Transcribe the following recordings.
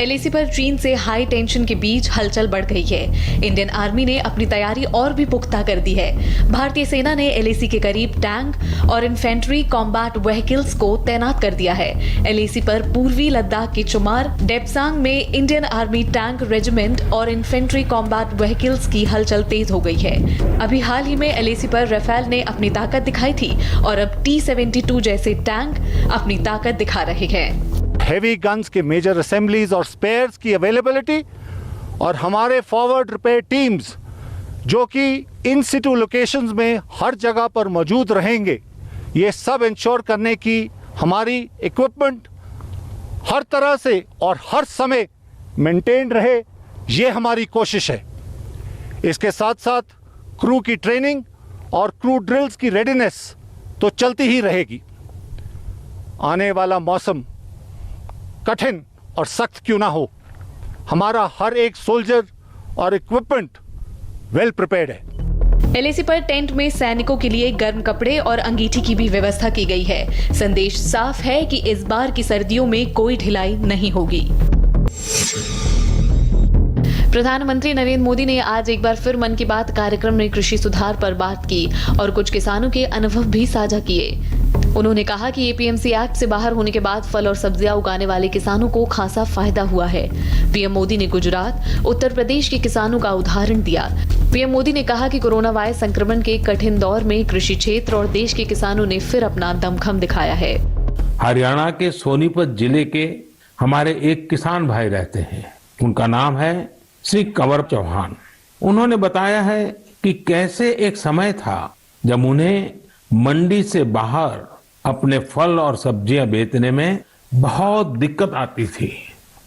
LAC पर चीन से हाई टेंशन के बीच हलचल बढ़ गई है। इंडियन आर्मी ने अपनी तैयारी और भी पुख्ता कर दी है। भारतीय सेना ने एलएसी के करीब टैंक और इन्फेंट्री कॉम्बैट व्हीकल्स को तैनात कर दिया है। एलएसी पर पूर्वी लद्दाख के चुमार डेप्सांग में इंडियन आर्मी टैंक रेजिमेंट और इन्फेंट्री कॉम्बैट व्हीकल्स की हलचल तेज हो गई है। अभी हाल ही में एलएसी पर राफेल ने अपनी ताकत दिखाई थी और अब T-72 जैसे टैंक अपनी ताकत दिखा रहे हैं। हेवी गन्स के मेजर असेंबलीज और स्पेयर्स की अवेलेबिलिटी और हमारे फॉरवर्ड रिपेयर टीम्स जो कि इन सिटू लोकेशंस में हर जगह पर मौजूद रहेंगे, ये सब इंश्योर करने की हमारी इक्विपमेंट हर तरह से और हर समय मेंटेन रहे, ये हमारी कोशिश है। इसके साथ साथ क्रू की ट्रेनिंग और क्रू ड्रिल्स की रेडीनेस तो चलती ही रहेगी। आने वाला मौसम कठिन और सख्त क्यों ना हो, हमारा हर एक सोल्जर और इक्विपमेंट वेल प्रिपेयर्ड है। एलएसी पर टेंट में सैनिकों के लिए गर्म कपड़े और अंगीठी की भी व्यवस्था की गई है। संदेश साफ है कि इस बार की सर्दियों में कोई ढिलाई नहीं होगी। प्रधानमंत्री नरेंद्र मोदी ने आज एक बार फिर मन की बात कार्यक्रम में कृषि सुधार पर बात की और कुछ किसानों के अनुभव भी साझा किए। उन्होंने कहा कि एपीएमसी एक्ट से बाहर होने के बाद फल और सब्जियां उगाने वाले किसानों को खासा फायदा हुआ है। पीएम मोदी ने गुजरात, उत्तर प्रदेश के किसानों का उदाहरण दिया। पीएम मोदी ने कहा कि कोरोना वायरस संक्रमण के कठिन दौर में कृषि क्षेत्र और देश के किसानों ने फिर अपना दमखम दिखाया है। हरियाणा के सोनीपत जिले के हमारे एक किसान भाई रहते हैं, उनका नाम है श्री कंवर चौहान। उन्होंने बताया है कि कैसे एक समय था जब उन्हें मंडी से बाहर अपने फल और सब्जियां बेचने में बहुत दिक्कत आती थी।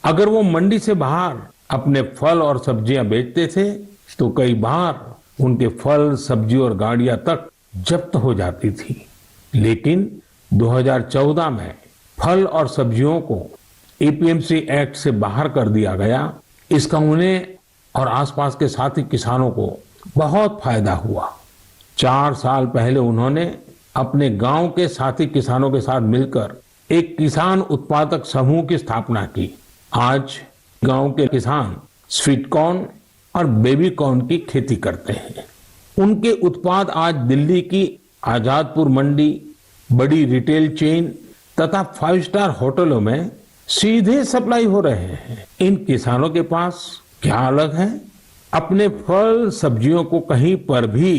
अगर वो मंडी से बाहर अपने फल और सब्जियां बेचते थे तो कई बार उनके फल, सब्जी और गाड़ियां तक जब्त हो जाती थी। लेकिन 2014 में फल और सब्जियों को एपीएमसी एक्ट से बाहर कर दिया गया। इसका उन्हें और आसपास के साथी किसानों को बहुत फायदा हुआ। 4 साल पहले उन्होंने अपने गांव के साथी किसानों के साथ मिलकर एक किसान उत्पादक समूह की स्थापना की। आज गांव के किसान स्वीट कॉर्न और बेबी कॉर्न की खेती करते हैं। उनके उत्पाद आज दिल्ली की आजादपुर मंडी, बड़ी रिटेल चेन तथा 5 स्टार होटलों में सीधे सप्लाई हो रहे हैं। इन किसानों के पास क्या अलग है? अपने फल सब्जियों को कहीं पर भी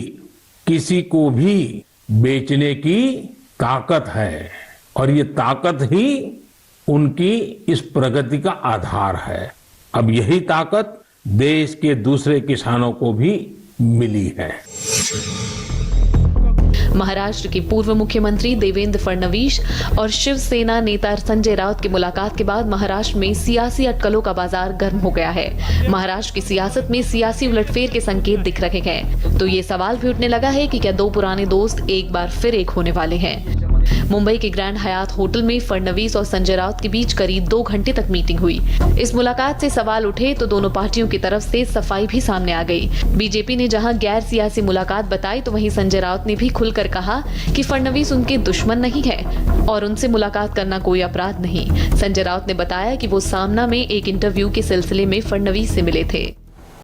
किसी को भी बेचने की ताकत है और ये ताकत ही उनकी इस प्रगति का आधार है। अब यही ताकत देश के दूसरे किसानों को भी मिली है। महाराष्ट्र के पूर्व मुख्यमंत्री देवेंद्र फडणवीस और शिवसेना नेता संजय राउत की मुलाकात के बाद महाराष्ट्र में सियासी अटकलों का बाजार गर्म हो गया है। महाराष्ट्र की सियासत में सियासी उलटफेर के संकेत दिख रहे हैं, तो ये सवाल भी उठने लगा है कि क्या दो पुराने दोस्त एक बार फिर एक होने वाले हैं। मुंबई के ग्रैंड हयात होटल में फडणवीस और संजय राउत के बीच करीब 2 घंटे तक मीटिंग हुई। इस मुलाकात से सवाल उठे तो दोनों पार्टियों की तरफ से सफाई भी सामने आ गई। बीजेपी ने जहां गैर सियासी मुलाकात बताई तो वहीं संजय राउत ने भी खुलकर कहा कि फडणवीस उनके दुश्मन नहीं है और उनसे मुलाकात करना कोई अपराध नहीं। संजय राउत ने बताया कि वो सामना में एक इंटरव्यू के सिलसिले में फडणवीस से मिले थे।